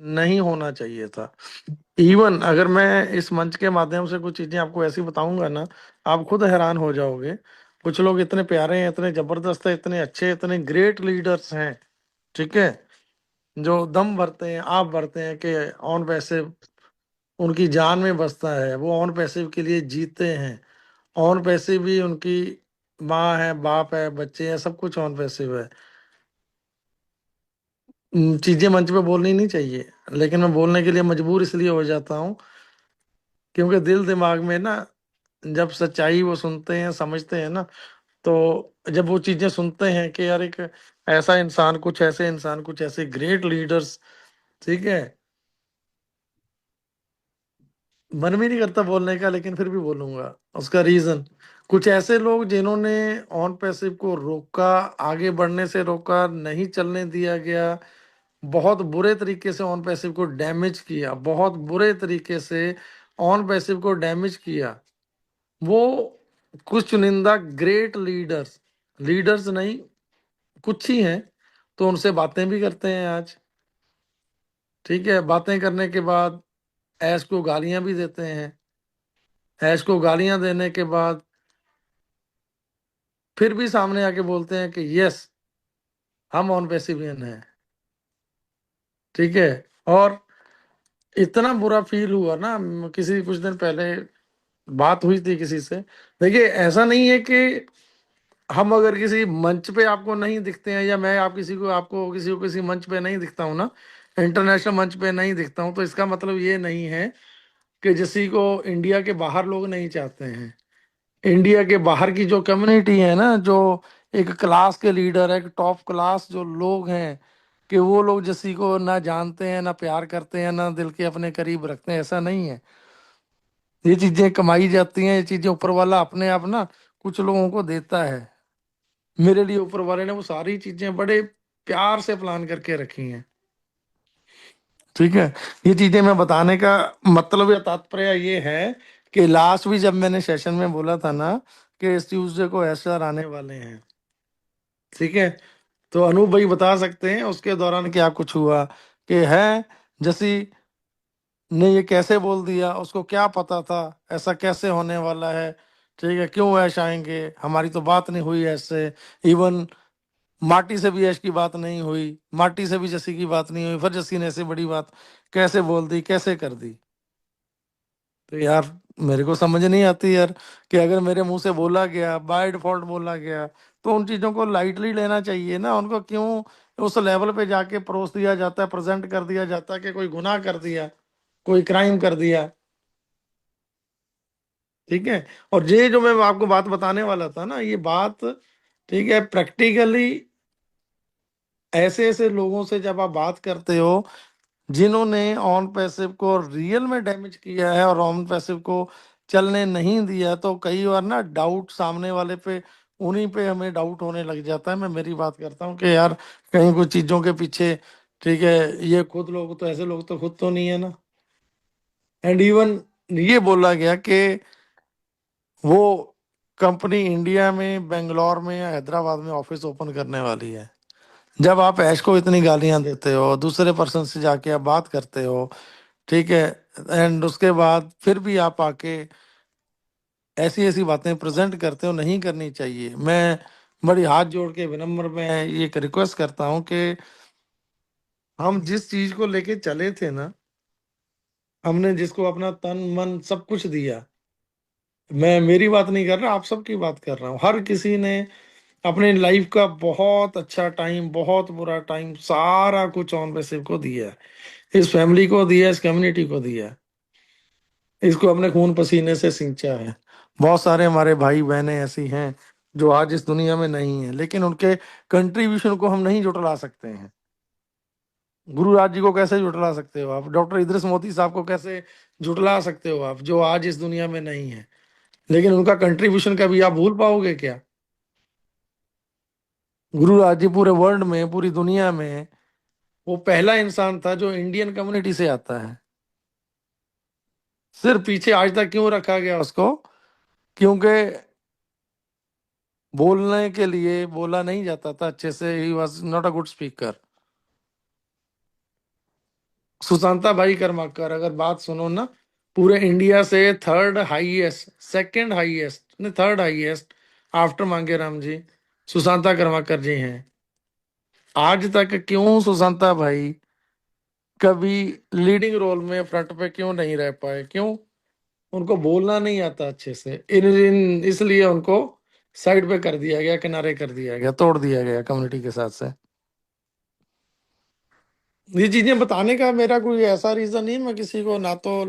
नहीं होना चाहिए था। इवन अगर मैं इस मंच के माध्यम से कुछ चीजें आपको ऐसी बताऊंगा ना, आप खुद हैरान हो जाओगे। कुछ लोग इतने प्यारे हैं, इतने जबरदस्त है, इतने अच्छे, इतने ग्रेट लीडर्स हैं, ठीक है, जो दम भरते हैं, आप भरते हैं कि ऑन पैसे उनकी जान में बसता है, वो ऑन पैसिव के लिए जीते हैं। ऑन पैसिव भी उनकी माँ है, बाप है, बच्चे हैं, सब कुछ ऑन पैसिव है। चीजें मंच पे बोलनी नहीं चाहिए, लेकिन मैं बोलने के लिए मजबूर इसलिए हो जाता हूँ क्योंकि दिल दिमाग में ना, जब सच्चाई वो सुनते हैं, समझते हैं ना, तो जब वो चीजें सुनते हैं कि यार एक ऐसा इंसान, कुछ ऐसे इंसान, कुछ ऐसे ग्रेट लीडर्स, ठीक है, मन भी नहीं करता बोलने का, लेकिन फिर भी बोलूंगा। उसका रीजन, कुछ ऐसे लोग जिन्होंने ऑन पैसिव को रोका, आगे बढ़ने से रोका, नहीं चलने दिया गया, बहुत बुरे तरीके से ऑन पैसिव को डैमेज किया, बहुत बुरे तरीके से ऑन पैसिव को डैमेज किया, वो कुछ चुनिंदा ग्रेट लीडर्स, लीडर्स नहीं, कुछ ही हैं, तो उनसे बातें भी करते हैं आज, ठीक है। बातें करने के बाद ऐश को गालियां भी देते हैं। ऐश को गालियां देने के बाद फिर भी सामने आके बोलते हैं कि यस, हम ऑन पैसिवियन हैं, ठीक है। और इतना बुरा फील हुआ ना, किसी कुछ दिन पहले बात हुई थी किसी से। देखिए, ऐसा नहीं है कि हम अगर किसी मंच पे आपको नहीं दिखते हैं, या मैं आप किसी को, आपको किसी को किसी मंच पे नहीं दिखता हूं ना, इंटरनेशनल मंच पे नहीं दिखता हूं, तो इसका मतलब ये नहीं है कि किसी को इंडिया के बाहर लोग नहीं चाहते हैं। इंडिया के बाहर की जो कम्युनिटी है ना, जो एक क्लास के लीडर है, एक टॉप क्लास जो लोग हैं, कि वो लोग किसी को ना जानते हैं, ना प्यार करते हैं, ना दिल के अपने करीब रखते हैं, ऐसा नहीं है। ये चीजें कमाई जाती हैं, ये चीजें ऊपर वाला अपने आप ना कुछ लोगों को देता है। मेरे लिए ऊपर वाले ने वो सारी चीजें बड़े प्यार से प्लान करके रखी हैं, ठीक है। ये चीजें मैं बताने का मतलब या तात्पर्य ये है कि लास्ट भी जब मैंने सेशन में बोला था ना कि इस ट्यूसडे को एसआर आने वाले हैं, ठीक है, तो अनूप भाई बता सकते हैं उसके दौरान क्या कुछ हुआ, कि है जैसी ने ये कैसे बोल दिया, उसको क्या पता था, ऐसा कैसे होने वाला है, ठीक है, क्यों ऐश आएंगे, हमारी तो बात नहीं हुई ऐसे। इवन माटी से भी ऐश की बात नहीं हुई, माटी से भी जसी की बात नहीं हुई, फिर जसी ने ऐसे बड़ी बात कैसे बोल दी, कैसे कर दी। तो यार, मेरे को समझ नहीं आती यार, कि अगर मेरे मुंह से बोला गया, बाय डिफॉल्ट बोला गया, तो उन चीजों को लाइटली लेना चाहिए ना। उनको क्यों उस लेवल पे जाके परोस दिया जाता है, प्रेजेंट कर दिया जाता है कि कोई गुनाह कर दिया, कोई क्राइम कर दिया, ठीक है। और ये जो मैं आपको बात बताने वाला था ना, ये बात, ठीक है, प्रैक्टिकली ऐसे ऐसे लोगों से जब आप बात करते हो जिन्होंने ऑन पैसिव को रियल में डैमेज किया है और ऑन पैसिव को चलने नहीं दिया, तो कई बार ना डाउट सामने वाले पे, उन्हीं पे हमें डाउट होने लग जाता है। मैं मेरी बात करता हूँ कि यार, कहीं कुछ चीजों के पीछे, ठीक है, ये खुद लोग तो, ऐसे लोग तो खुद तो नहीं है ना। एंड इवन ये बोला गया कि वो कंपनी इंडिया में, बेंगलोर में या हैदराबाद में ऑफिस ओपन करने वाली है। जब आप ऐश को इतनी गालियां देते हो, दूसरे पर्सन से जाके आप बात करते हो, ठीक है, एंड उसके बाद फिर भी आप आके ऐसी ऐसी बातें प्रेजेंट करते हो, नहीं करनी चाहिए। मैं बड़ी हाथ जोड़ के विनम्र में ये एक रिक्वेस्ट करता हूँ कि हम जिस चीज को लेके चले थे ना, हमने जिसको अपना तन मन सब कुछ दिया, मैं मेरी बात नहीं कर रहा, आप सबकी बात कर रहा हूँ, हर किसी ने अपने लाइफ का बहुत अच्छा टाइम, बहुत बुरा टाइम, सारा कुछ ऑन पैसिव को दिया है, इस फैमिली को दिया है, इस कम्युनिटी को दिया है, इसको अपने खून पसीने से सींचा है। बहुत सारे हमारे भाई बहनें ऐसी हैं जो आज इस दुनिया में नहीं है, लेकिन उनके कंट्रीब्यूशन को हम नहीं जुटला सकते हैं। गुरुराज जी को कैसे जुटला सकते हो आप, डॉक्टर इदरिस मोदी साहब को कैसे जुटला सकते हो आप, जो आज इस दुनिया में नहीं है, लेकिन उनका कंट्रीब्यूशन कभी आप भूल पाओगे क्या? गुरुराज जी पूरे वर्ल्ड में, पूरी दुनिया में वो पहला इंसान था जो इंडियन कम्युनिटी से आता है। सिर्फ पीछे आज तक क्यों रखा गया उसको? क्योंकि बोलने के लिए बोला नहीं जाता था अच्छे से, he was not a good speaker. Sushanta भाई कर्माकर, अगर बात सुनो ना, पूरे इंडिया से थर्ड हाईएस्ट, सेकंड हाईएस्ट नहीं, थर्ड हाईएस्ट आफ्टर मांगेराम जी सुशांता कर्माकर जी हैं। आज तक क्यों सुशांता भाई कभी लीडिंग रोल में फ्रंट पे क्यों नहीं रह पाए, क्यों? उनको बोलना नहीं आता अच्छे से, इसलिए उनको साइड पे कर दिया गया, किनारे कर दिया गया, तोड़ दिया गया कम्युनिटी के साथ से। ये चीजें बताने का मेरा कोई ऐसा रीजन नहीं, मैं किसी को ना तो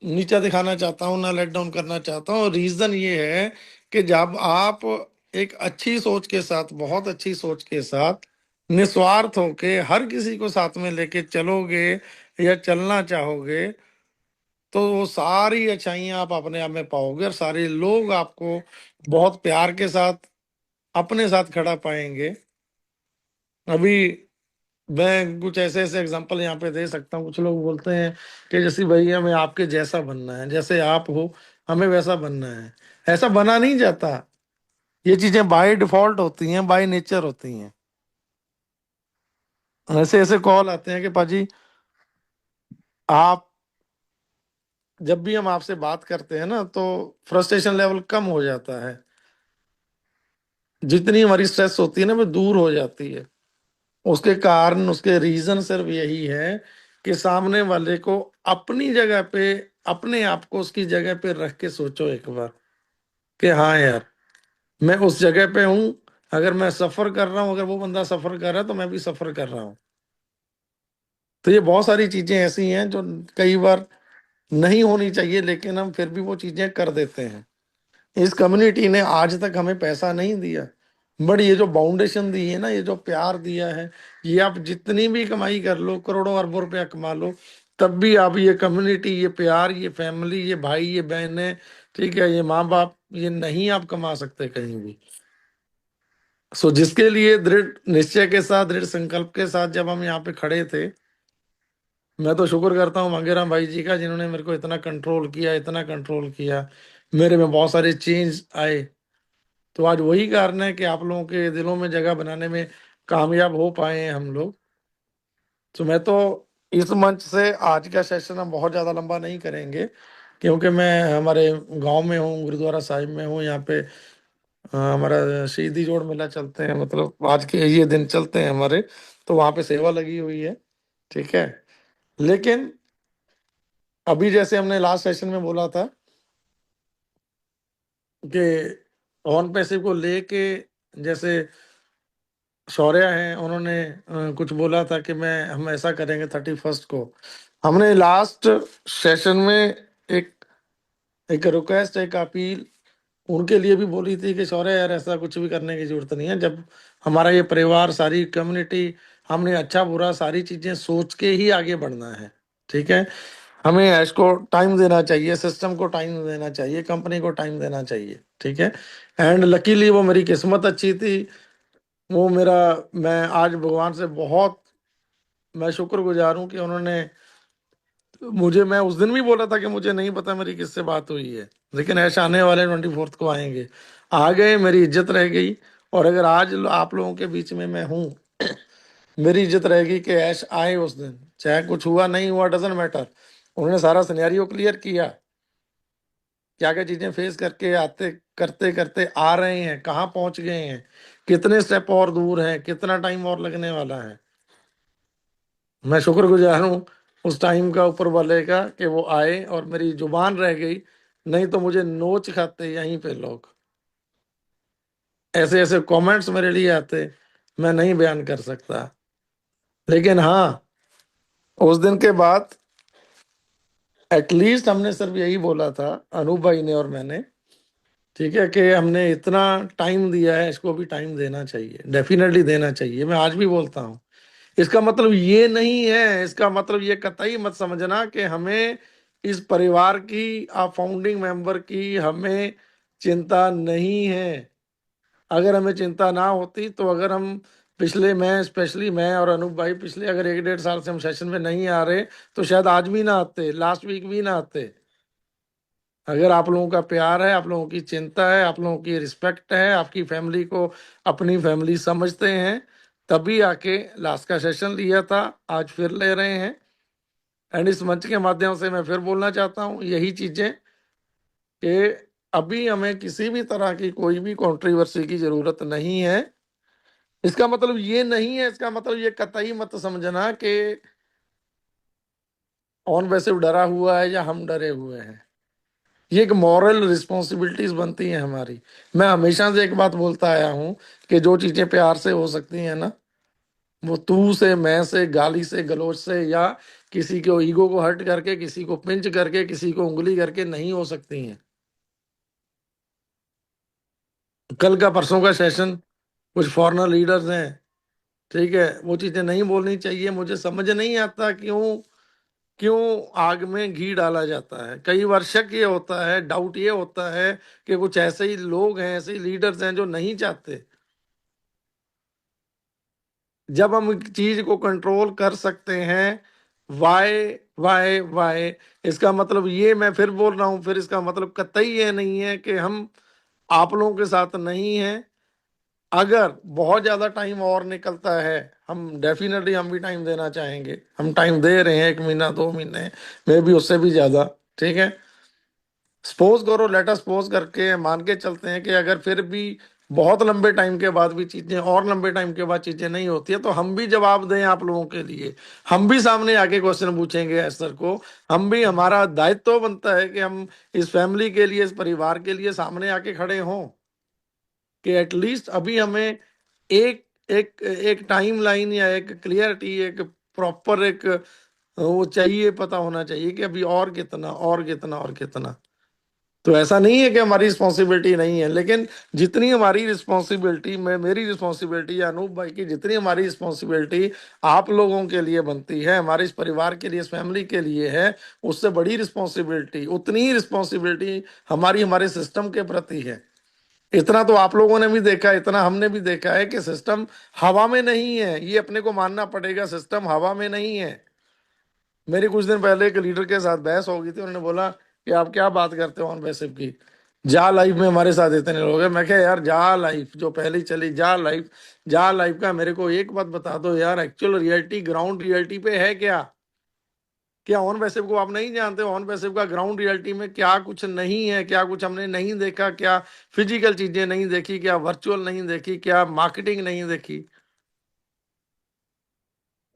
नीचा दिखाना चाहता हूँ ना लेट डाउन करना चाहता हूँ। रीजन ये है कि जब आप एक अच्छी सोच के साथ, बहुत अच्छी सोच के साथ, निस्वार्थ होके हर किसी को साथ में लेके चलोगे या चलना चाहोगे, तो वो सारी अच्छाइयां आप अपने आप में पाओगे और सारे लोग आपको बहुत प्यार के साथ अपने साथ खड़ा पाएंगे। अभी मैं कुछ ऐसे ऐसे एग्जांपल यहाँ पे दे सकता हूँ। कुछ लोग बोलते हैं कि जैसे भाई हमें आपके जैसा बनना है, जैसे आप हो हमें वैसा बनना है। ऐसा बना नहीं जाता। ये चीजें बाय डिफॉल्ट होती हैं, बाय नेचर होती हैं। ऐसे ऐसे कॉल आते हैं कि पाजी आप, जब भी हम आपसे बात करते हैं ना तो फ्रस्ट्रेशन लेवल कम हो जाता है, जितनी हमारी स्ट्रेस होती है ना वो दूर हो जाती है। उसके कारण, उसके रीजन सिर्फ यही है कि सामने वाले को अपनी जगह पे, अपने आप को उसकी जगह पे रख के सोचो एक बार कि हाँ यार, मैं उस जगह पे हूं। अगर मैं सफर कर रहा हूं, अगर वो बंदा सफर कर रहा है तो मैं भी सफर कर रहा हूं। तो ये बहुत सारी चीजें ऐसी हैं जो कई बार नहीं होनी चाहिए, लेकिन हम फिर भी वो चीजें कर देते हैं। इस कम्युनिटी ने आज तक हमें पैसा नहीं दिया, बट ये जो फाउंडेशन दी है ना, ये जो प्यार दिया है, ये आप जितनी भी कमाई कर लो, करोड़ों अरबों रुपया कमा लो, तब भी आप ये कम्युनिटी, ये प्यार, ये फैमिली, ये भाई, ये बहनें, ठीक है, ये माँ बाप, ये नहीं आप कमा सकते कहीं भी। सो जिसके लिए दृढ़ निश्चय के साथ, दृढ़ संकल्प के साथ जब हम यहाँ पे खड़े थे, मैं तो शुक्र करता हूँ मांगेराम भाई जी का, जिन्होंने मेरे को इतना कंट्रोल किया, इतना कंट्रोल किया, मेरे में बहुत सारे चेंज आए। तो आज वही कारण है कि आप लोगों के दिलों में जगह बनाने में कामयाब हो पाए हैं हम लोग। तो मैं तो इस मंच से आज का सेशन हम बहुत ज़्यादा लंबा नहीं करेंगे, क्योंकि मैं हमारे गांव में हूँ, गुरुद्वारा साहिब में हूँ। यहाँ पे हमारा शहीदी जोड़ मेला चलते हैं, मतलब आज के ये दिन चलते हैं हमारे, तो वहाँ पे सेवा लगी हुई है, ठीक है। लेकिन अभी जैसे हमने लास्ट सेशन में बोला था कि ऑन पैसिव को लेके, जैसे शौर्य हैं, उन्होंने कुछ बोला था कि मैं हम ऐसा करेंगे 31st को। हमने लास्ट सेशन में एक एक रिक्वेस्ट, एक अपील उनके लिए भी बोली थी कि शौर्य यार, ऐसा कुछ भी करने की जरूरत नहीं है। जब हमारा ये परिवार, सारी कम्युनिटी, हमने अच्छा बुरा सारी चीजें सोच के ही आगे बढ़ना है, ठीक है। हमें ऐश को टाइम देना चाहिए, सिस्टम को टाइम देना चाहिए, कंपनी को टाइम देना चाहिए, ठीक है। एंड लकीली वो मेरी किस्मत अच्छी थी। वो मेरा, मैं आज भगवान से बहुत मैं शुक्रगुजार हूँ कि उन्होंने मुझे, मैं उस दिन भी बोला था कि मुझे नहीं पता मेरी किससे बात हुई है, लेकिन ऐश आने वाले 24th को आएंगे, आ गए, मेरी इज्जत रह गई। और अगर आज आप लोगों के बीच में मैं हूँ, मेरी इज्जत रहेगी कि ऐश आए उस दिन, चाहे कुछ हुआ नहीं हुआ, डजेंट मैटर। उन्होंने सारा सिनेरियो क्लियर किया, क्या क्या चीजें फेस करके आते करते करते आ रहे हैं, कहाँ पहुंच गए हैं, कितने स्टेप और दूर हैं, कितना टाइम और लगने वाला है। मैं शुक्रगुजार हूँ उस टाइम का ऊपर वाले का कि वो आए और मेरी जुबान रह गई, नहीं तो मुझे नोच खाते यहीं पे लोग। ऐसे ऐसे कमेंट्स मेरे लिए आते, मैं नहीं बयान कर सकता। लेकिन हाँ, उस दिन के बाद एटलीस्ट हमने सिर्फ यही बोला था, अनूप भाई ने और मैंने, ठीक है, कि हमने इतना टाइम दिया है, इसको भी टाइम देना चाहिए, डेफिनेटली देना चाहिए। मैं आज भी बोलता हूँ, इसका मतलब ये नहीं है, इसका मतलब ये कतई मत समझना कि हमें इस परिवार की, आप फाउंडिंग मेंबर की हमें चिंता नहीं है। अगर हमें चिंता ना होती तो अगर हम पिछले, मैं स्पेशली, मैं और अनूप भाई पिछले अगर 1-1.5 साल से हम सेशन में नहीं आ रहे तो शायद आज भी ना आते, लास्ट वीक भी ना आते। अगर आप लोगों का प्यार है, आप लोगों की चिंता है, आप लोगों की रिस्पेक्ट है, आपकी फैमिली को अपनी फैमिली समझते हैं, तभी आके लास्ट का सेशन लिया था, आज फिर ले रहे हैं। एंड इस मंच के माध्यम से मैं फिर बोलना चाहता हूं यही चीजें कि अभी हमें किसी भी तरह की कोई भी कंट्रोवर्सी की जरूरत नहीं है। इसका मतलब ये नहीं है, इसका मतलब ये कतई मत समझना कि ऑन वैसे डरा हुआ है या हम डरे हुए हैं। ये एक मॉरल रिस्पॉन्सिबिलिटीज बनती है हमारी। मैं हमेशा से एक बात बोलता आया हूं कि जो चीजें प्यार से हो सकती हैं ना, वो तू से, मैं से, गाली से, गलौज से, या किसी को ईगो को हर्ट करके, किसी को पिंच करके, किसी को उंगली करके नहीं हो सकती हैं। कल का परसों का सेशन, कुछ फॉरेनर लीडर्स हैं, ठीक है, वो चीजें नहीं बोलनी चाहिए। मुझे समझ नहीं आता क्यों क्यों आग में घी डाला जाता है। कई बार शक ये होता है, डाउट ये होता है कि कुछ ऐसे ही लोग हैं, ऐसे ही लीडर्स हैं जो नहीं चाहते। जब हम एक चीज को कंट्रोल कर सकते हैं, वाई वाई वाई, इसका मतलब ये, मैं फिर बोल रहा हूं, फिर इसका मतलब कतई ये नहीं है कि हम आप लोगों के साथ नहीं हैं। अगर बहुत ज्यादा टाइम और निकलता है, हम डेफिनेटली हम भी टाइम देना चाहेंगे। हम टाइम दे रहे हैं, 1 महीना 2 महीने, मे भी उससे भी ज्यादा, ठीक है। सपोज करो, लेट अस सपोज करके मान के चलते हैं कि अगर फिर भी बहुत लंबे टाइम के बाद भी चीजें, और लंबे टाइम के बाद चीजें नहीं होती है, तो हम भी जवाब दें आप लोगों के लिए। हम भी सामने आके क्वेश्चन पूछेंगे सर को। हम भी, हमारा दायित्व तो बनता है कि हम इस फैमिली के लिए, इस परिवार के लिए सामने आके खड़े हों, कि एटलीस्ट अभी हमें एक एक एक टाइम लाइन या एक क्लियरिटी, एक प्रॉपर एक वो चाहिए, पता होना चाहिए कि अभी और कितना और कितना और कितना। तो ऐसा नहीं है कि हमारी रिस्पॉन्सिबिलिटी नहीं है, लेकिन जितनी हमारी रिस्पॉन्सिबिलिटी, मैं, मेरी रिस्पॉन्सिबिलिटी या अनूप भाई की जितनी हमारी रिस्पॉन्सिबिलिटी आप लोगों के लिए बनती है, हमारे इस परिवार के लिए, इस फैमिली के लिए है, उससे बड़ी रिस्पॉन्सिबिलिटी, उतनी ही रिस्पॉन्सिबिलिटी हमारी हमारे सिस्टम के प्रति है। इतना तो आप लोगों ने भी देखा, इतना हमने भी देखा है कि सिस्टम हवा में नहीं है। ये अपने को मानना पड़ेगा, सिस्टम हवा में नहीं है। मेरी कुछ दिन पहले एक लीडर के साथ बहस हो गई थी। उन्होंने बोला कि आप क्या बात करते हो ऑन बेसिव की, जा लाइफ में हमारे साथ इतने लोग हैं। मैं क्या यार, जा लाइफ जो पहले चली, जा लाइफ, जा लाइफ का मेरे को एक बात बता दो यार, एक्चुअल रियलिटी, ग्राउंड रियलिटी पे है क्या? क्या ऑन बेसिव को आप नहीं जानते हो? ऑन बेसिव का ग्राउंड रियलिटी में क्या कुछ नहीं है, क्या कुछ हमने नहीं देखा, क्या फिजिकल चीजें नहीं देखी, क्या वर्चुअल नहीं देखी, क्या मार्केटिंग नहीं देखी?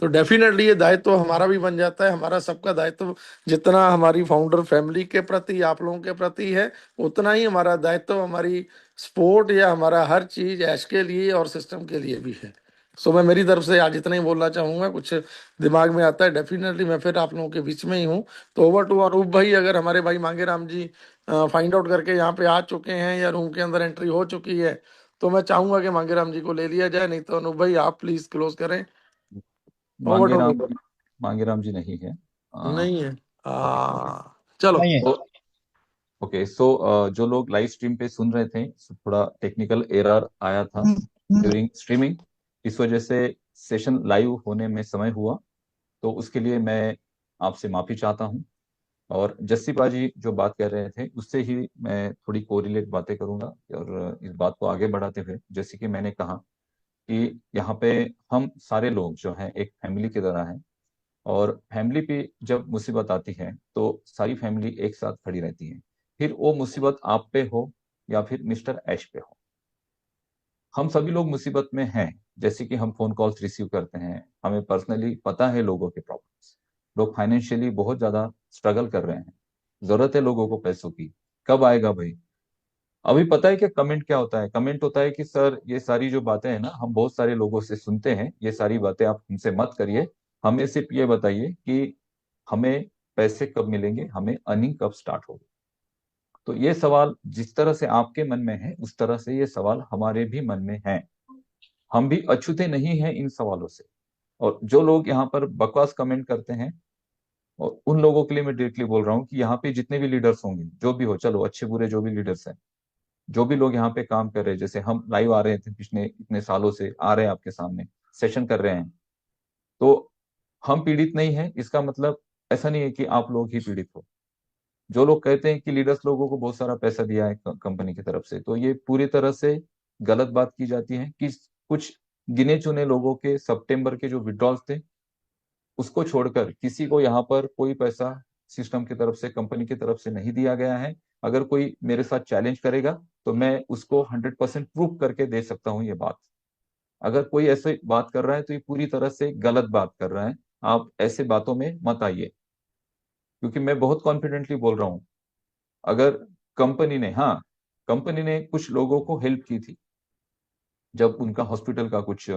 तो डेफिनेटली ये दायित्व तो हमारा भी बन जाता है, हमारा सबका दायित्व। जितना हमारी फाउंडर फैमिली के प्रति, आप लोगों के प्रति है, उतना ही हमारा दायित्व हमारी स्पोर्ट या हमारा हर चीज ऐश के लिए और सिस्टम के लिए भी है। सो मैं मेरी तरफ से आज इतना ही बोलना चाहूंगा। कुछ दिमाग में आता है डेफिनेटली मैं फिर आप लोगों के बीच में ही हूँ। तो ओवर टू अनूप भाई, अगर हमारे भाई मांगे राम जी फाइंड आउट करके यहाँ पे आ चुके हैं या रूम के अंदर एंट्री हो चुकी है, तो मैं चाहूंगा कि मांगे राम जी को ले लिया जाए। नहीं तो अनूप भाई आप प्लीज क्लोज करें। ओवर टू मांगेराम, अनूप भाई। मांगेराम जी नहीं है। नहीं है, चलो। नहीं है। ओके, सो जो लोग लाइव स्ट्रीम पे सुन रहे थे, थोड़ा टेक्निकल एरर आया था ड्यूरिंग स्ट्रीमिंग। इस वजह से सेशन लाइव होने में समय हुआ, तो उसके लिए मैं आपसे माफी चाहता हूं। और जस्सी पाजी जो बात कर रहे थे, उससे ही मैं थोड़ी कोरिलेट बातें करूंगा। और इस बात को आगे बढ़ाते हुए, जैसे कि मैंने कहा कि यहाँ पे हम सारे लोग जो हैं एक फैमिली की तरह हैं। और फैमिली पे जब मुसीबत आती है तो सारी फैमिली एक साथ खड़ी रहती है। फिर वो मुसीबत आप पे हो या फिर मिस्टर ऐश पे हो, हम सभी लोग मुसीबत में हैं। जैसे कि हम फोन कॉल्स रिसीव करते हैं, हमें पर्सनली पता है लोगों के प्रॉब्लम्स। लोग फाइनेंशियली बहुत ज्यादा स्ट्रगल कर रहे हैं, जरूरत है लोगों को पैसों की। कब आएगा भाई? अभी पता है कि कमेंट क्या होता है? कमेंट होता है कि सर ये सारी जो बातें हैं ना, हम बहुत सारे लोगों से सुनते हैं, ये सारी बातें आप हमसे मत करिए। हमें सिर्फ ये बताइए कि हमें पैसे कब मिलेंगे, हमें अर्निंग कब स्टार्ट होगी। तो ये सवाल जिस तरह से आपके मन में है, उस तरह से ये सवाल हमारे भी मन में है। हम भी अछूते नहीं हैं इन सवालों से। और जो लोग यहाँ पर बकवास कमेंट करते हैं, और उन लोगों के लिए मैं डायरेक्टली बोल रहा हूँ कि यहाँ पे जितने भी लीडर्स होंगे, जो भी हो, चलो अच्छे बुरे जो भी लीडर्स हैं, जो भी लोग यहाँ पे काम कर रहे हैं, जैसे हम लाइव आ रहे थे पिछले इतने सालों से, आ रहे हैं आपके सामने सेशन कर रहे हैं, तो हम पीड़ित नहीं है, इसका मतलब ऐसा नहीं है कि आप लोग ही पीड़ित हो। जो लोग कहते हैं कि लीडर्स लोगों को बहुत सारा पैसा दिया है कंपनी की तरफ से, तो ये पूरी तरह से गलत बात की जाती है कि कुछ गिने चुने लोगों के सितंबर के जो विड्रॉल्स थे, उसको छोड़कर किसी को यहाँ पर कोई पैसा सिस्टम की तरफ से, कंपनी की तरफ से नहीं दिया गया है। अगर कोई मेरे साथ चैलेंज करेगा तो मैं उसको 100% प्रूव करके दे सकता हूँ ये बात। अगर कोई ऐसे बात कर रहा है तो ये पूरी तरह से गलत बात कर रहा है। आप ऐसे बातों में मत आइए, क्योंकि मैं बहुत कॉन्फिडेंटली बोल रहा हूँ। अगर कंपनी ने कुछ लोगों को हेल्प की थी, जब उनका हॉस्पिटल का कुछ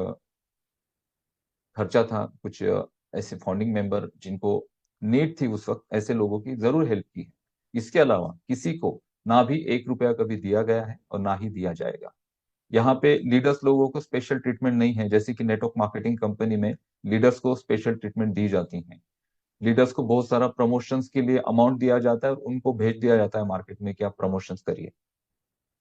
खर्चा था, कुछ ऐसे फाउंडिंग मेंबर जिनको नीड थी उस वक्त, ऐसे लोगों की जरूर हेल्प की है। इसके अलावा किसी को ना भी 1 रुपया कभी दिया गया है और ना ही दिया जाएगा। यहाँ पे लीडर्स लोगों को स्पेशल ट्रीटमेंट नहीं है, जैसे कि नेटवर्क मार्केटिंग कंपनी में लीडर्स को स्पेशल ट्रीटमेंट दी जाती है। लीडर्स को बहुत सारा प्रमोशंस के लिए अमाउंट दिया जाता है और उनको भेज दिया जाता है मार्केट में कि आप प्रमोशंस करिए,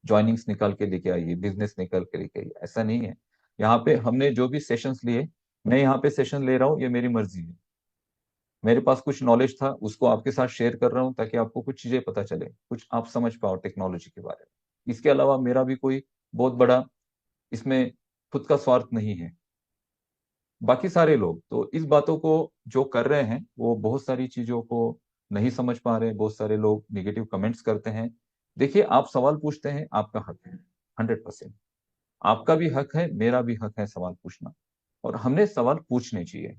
ज्वाइनिंग्स निकाल के लेके आइए, बिजनेस निकाल के लेके आइए। ऐसा नहीं है। यहाँ पे हमने जो भी सेशंस लिए, मैं यहाँ पे सेशन ले रहा हूँ, ये मेरी मर्जी है। मेरे पास कुछ नॉलेज था, उसको आपके साथ शेयर कर रहा हूँ ताकि आपको कुछ चीजें पता चले, कुछ आप समझ पाओ टेक्नोलॉजी के बारे में। इसके अलावा मेरा भी कोई बहुत बड़ा इसमें खुद का स्वार्थ नहीं है। बाकी सारे लोग तो इस बातों को जो कर रहे हैं वो बहुत सारी चीजों को नहीं समझ पा रहे। बहुत सारे लोग निगेटिव कमेंट्स करते हैं। देखिए, आप सवाल पूछते हैं, आपका हक है, 100%। आपका भी हक है, मेरा भी हक है सवाल पूछना, और हमने सवाल पूछने चाहिए।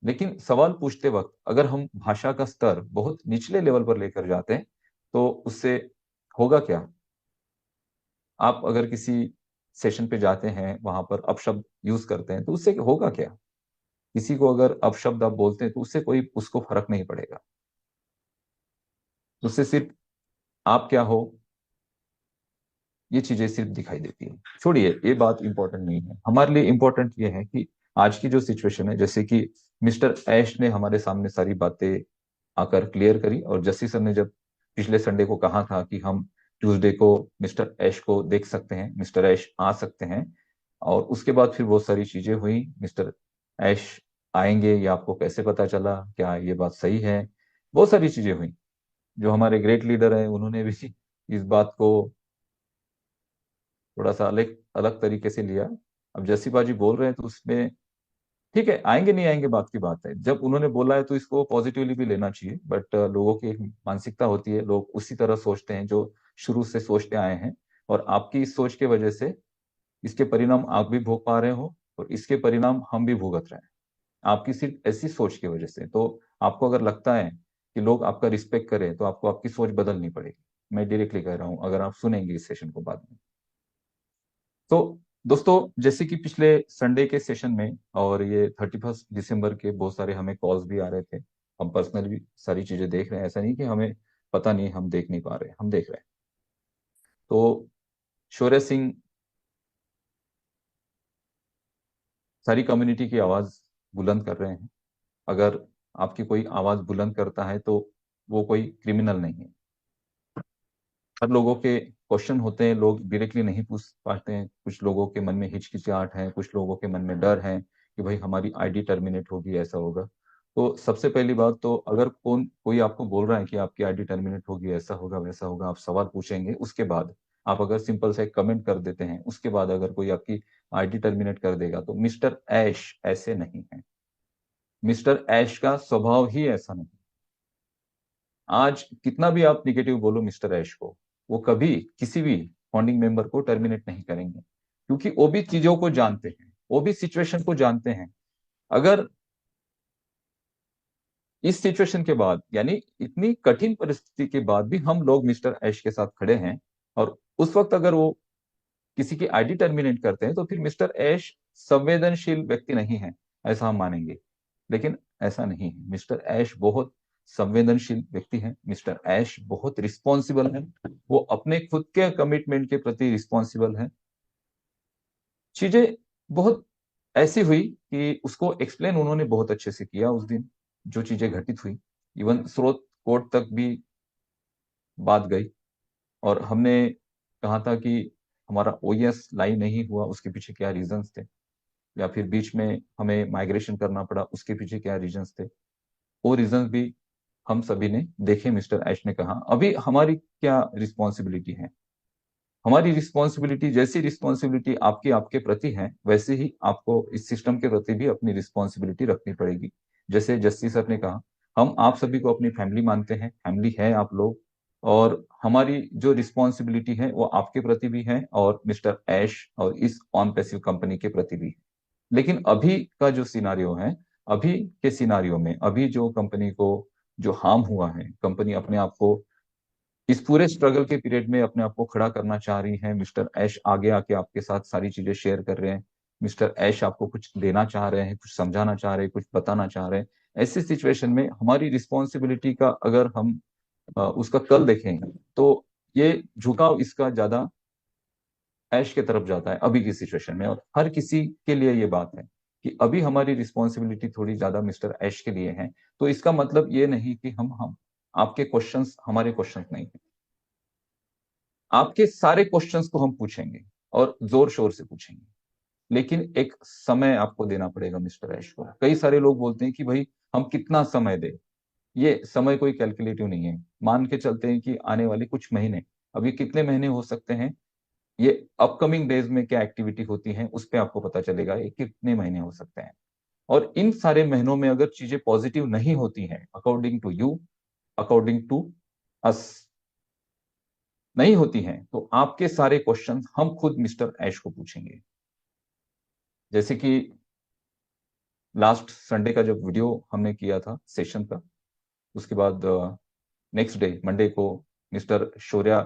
लेकिन सवाल पूछते वक्त अगर हम भाषा का स्तर बहुत निचले लेवल पर लेकर जाते हैं तो उससे होगा क्या? आप अगर किसी सेशन पे जाते हैं, वहां पर अपशब्द यूज करते हैं, तो उससे होगा क्या? किसी को अगर अपशब्द आप बोलते हैं तो उससे कोई उसको फर्क नहीं पड़ेगा। उससे सिर्फ आप क्या हो, ये चीजें सिर्फ दिखाई देती है। छोड़िए, ये बात इंपॉर्टेंट नहीं है। हमारे लिए इंपॉर्टेंट ये है कि आज की जो सिचुएशन है, जैसे कि मिस्टर ऐश ने हमारे सामने सारी बातें आकर क्लियर करी, और जस्टिस सर ने जब पिछले संडे को कहा था कि हम ट्यूसडे को मिस्टर ऐश को देख सकते हैं, मिस्टर ऐश आ सकते हैं, और उसके बाद फिर बहुत सारी चीजें हुई। मिस्टर ऐश आएंगे, ये आपको कैसे पता चला, क्या ये बात सही है? बहुत सारी चीजें हुई। जो हमारे ग्रेट लीडर हैं उन्होंने भी इस बात को थोड़ा सा अलग अलग तरीके से लिया। अब जस्सी बाजी बोल रहे हैं तो उसमें ठीक है, आएंगे नहीं आएंगे बात की बात है। जब उन्होंने बोला है तो इसको पॉजिटिवली भी लेना चाहिए, बट लोगों की एक मानसिकता होती है, लोग उसी तरह सोचते हैं जो शुरू से सोचते आए हैं। और आपकी इस सोच के वजह से इसके परिणाम आप भी भोग पा रहे हो, और इसके परिणाम हम भी भुगत रहे हैं, आपकी सिर्फ ऐसी सोच की वजह से। तो आपको अगर लगता है कि लोग आपका रिस्पेक्ट करें तो आपको आपकी सोच बदलनी पड़ेगी। मैं डायरेक्टली कह रहा हूं, अगर आप सुनेंगे इस सेशन को बाद में। तो दोस्तों, जैसे कि पिछले संडे के सेशन में और ये 31 दिसंबर के बहुत सारे हमें कॉल्स भी आ रहे थे, हम पर्सनल भी सारी चीजें देख रहे हैं। ऐसा नहीं कि हमें पता नहीं, हम देख नहीं पा रहे, हम देख रहे हैं। तो शौर्य सिंह सारी कम्युनिटी की आवाज बुलंद कर रहे हैं। अगर आपकी कोई आवाज बुलंद करता है तो वो कोई क्रिमिनल नहीं है। हर लोगों के क्वेश्चन होते हैं, लोग डायरेक्टली नहीं पूछ पाते हैं। कुछ लोगों के मन में हिचकिचाहट है, कुछ लोगों के मन में डर है कि भाई हमारी आईडी टर्मिनेट होगी, ऐसा होगा। तो सबसे पहली बात तो, अगर कोई आपको बोल रहा है कि आपकी आईडी टर्मिनेट होगी, ऐसा होगा वैसा होगा, आप सवाल पूछेंगे, उसके बाद आप अगर सिंपल से कमेंट कर देते हैं, उसके बाद अगर कोई आपकी आईडी टर्मिनेट कर देगा, तो मिस्टर ऐश ऐसे नहीं है। मिस्टर ऐश का स्वभाव ही ऐसा नहीं। आज कितना भी आप निगेटिव बोलो मिस्टर ऐश को, वो कभी किसी भी फाउंडिंग मेंबर को टर्मिनेट नहीं करेंगे, क्योंकि वो भी चीजों को जानते हैं, वो भी सिचुएशन को जानते हैं। अगर इस सिचुएशन के बाद, यानी इतनी कठिन परिस्थिति के बाद भी हम लोग मिस्टर ऐश के साथ खड़े हैं, और उस वक्त अगर वो किसी की आईडी टर्मिनेट करते हैं, तो फिर मिस्टर ऐश संवेदनशील व्यक्ति नहीं है, ऐसा हम मानेंगे। लेकिन ऐसा नहीं है। मिस्टर ऐश बहुत संवेदनशील व्यक्ति है। मिस्टर ऐश बहुत रिस्पॉन्सिबल है। वो अपने खुद के कमिटमेंट के प्रति रिस्पॉन्सिबल है। चीजें बहुत ऐसी हुई कि उसको एक्सप्लेन उन्होंने बहुत अच्छे से किया उस दिन, जो चीजें घटित हुई। इवन स्रोत कोर्ट तक भी बात गई, और हमने कहा था कि हमारा ओएस लाइव नहीं हुआ, उसके पीछे क्या रीजंस थे, या फिर बीच में हमें माइग्रेशन करना पड़ा, उसके पीछे क्या रीजंस थे। वो रीजंस भी हम सभी ने देखे। मिस्टर ऐश ने कहा अभी हमारी क्या रिस्पॉन्सिबिलिटी है। हमारी रिस्पॉन्सिबिलिटी, जैसी रिस्पॉन्सिबिलिटी आपकी आपके प्रति है, वैसे ही आपको इस सिस्टम के प्रति भी अपनी रिस्पॉन्सिबिलिटी रखनी पड़ेगी। जैसे जस्सी सर ने कहा, हम आप सभी को अपनी फैमिली मानते हैं, फैमिली है आप लोग, और हमारी जो रिस्पॉन्सिबिलिटी है वो आपके प्रति भी है और मिस्टर ऐश और इस ऑन पैसिव कंपनी के प्रति भी है। लेकिन अभी का जो सिनारियो है, अभी के सिनारियो में अभी जो कंपनी को जो हार्म हुआ है, कंपनी अपने आप को इस पूरे स्ट्रगल के पीरियड में अपने आप को खड़ा करना चाह रही है। मिस्टर ऐश आगे आके आपके साथ सारी चीजें शेयर कर रहे हैं, मिस्टर ऐश आपको कुछ देना चाह रहे हैं, कुछ समझाना चाह रहे हैं, कुछ बताना चाह रहे हैं। ऐसी सिचुएशन में हमारी रिस्पॉन्सिबिलिटी का अगर हम उसका कल देखें, तो ये झुकाव इसका ज्यादा ऐश की तरफ जाता है अभी की सिचुएशन में। और हर किसी के लिए ये बात है कि अभी हमारी रिस्पॉन्सिबिलिटी थोड़ी ज्यादा मिस्टर ऐश के लिए है। तो इसका मतलब ये नहीं कि हम आपके क्वेश्चंस हमारे क्वेश्चंस नहीं है, आपके सारे क्वेश्चंस को हम पूछेंगे और जोर शोर से पूछेंगे। लेकिन एक समय आपको देना पड़ेगा मिस्टर ऐश को। कई सारे लोग बोलते हैं कि भाई हम कितना समय दें, ये समय कोई कैलकुलेटिव नहीं है। मान के चलते हैं कि आने वाले कुछ महीने, अभी कितने महीने हो सकते हैं, ये अपकमिंग डेज में क्या एक्टिविटी होती है उस पर आपको पता चलेगा ये कितने महीने हो सकते हैं। और इन सारे महीनों में अगर चीजें पॉजिटिव नहीं होती हैं, according to you, according to us, नहीं होती हैं, तो आपके सारे क्वेश्चन हम खुद मिस्टर ऐश को पूछेंगे। जैसे कि लास्ट संडे का जब वीडियो हमने किया था सेशन का, उसके बाद नेक्स्ट डे मंडे को मिस्टर शौर्या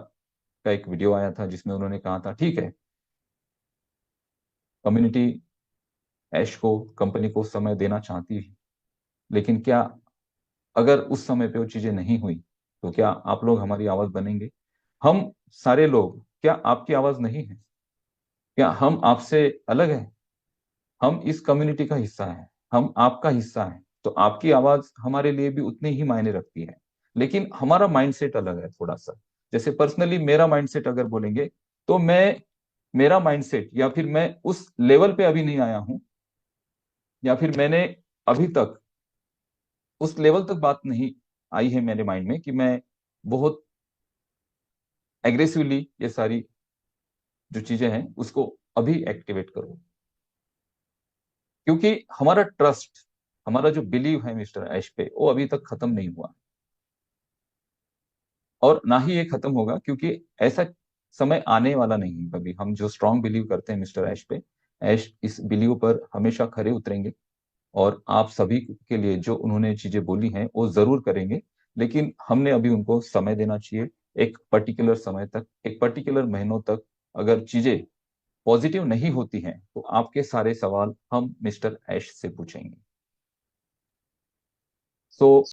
का एक वीडियो आया था जिसमें उन्होंने कहा था ठीक है, कम्युनिटी ऐश को, कंपनी को समय देना चाहती है, लेकिन क्या अगर उस समय पे वो चीजें नहीं हुई तो क्या आप लोग हमारी आवाज बनेंगे? हम सारे लोग, क्या आपकी आवाज नहीं है? क्या हम आपसे अलग हैं? हम इस कम्युनिटी का हिस्सा हैं, हम आपका हिस्सा हैं, तो आपकी आवाज हमारे लिए भी उतनी ही मायने रखती है। लेकिन हमारा माइंडसेट अलग है थोड़ा सा। जैसे पर्सनली मेरा माइंडसेट अगर बोलेंगे, तो मैं, मेरा माइंडसेट, या फिर मैं उस लेवल पे अभी नहीं आया हूं, या फिर मैंने अभी तक उस लेवल तक बात नहीं आई है मेरे माइंड में कि मैं बहुत एग्रेसिवली ये सारी जो चीजें हैं उसको अभी एक्टिवेट करूं। क्योंकि हमारा ट्रस्ट, हमारा जो बिलीव है मिस्टर ऐश पे, वो अभी तक खत्म नहीं हुआ और ना ही ये खत्म होगा, क्योंकि ऐसा समय आने वाला नहीं है कभी। हम जो स्ट्रांग बिलीव करते हैं मिस्टर ऐश पे, ऐश इस बिलीव पर हमेशा खरे उतरेंगे और आप सभी के लिए जो उन्होंने चीजें बोली हैं वो जरूर करेंगे। लेकिन हमने अभी उनको समय देना चाहिए, एक पर्टिकुलर समय तक, एक पर्टिकुलर महीनों तक। अगर चीजें पॉजिटिव नहीं होती हैं तो आपके सारे सवाल हम मिस्टर ऐश से पूछेंगे। सो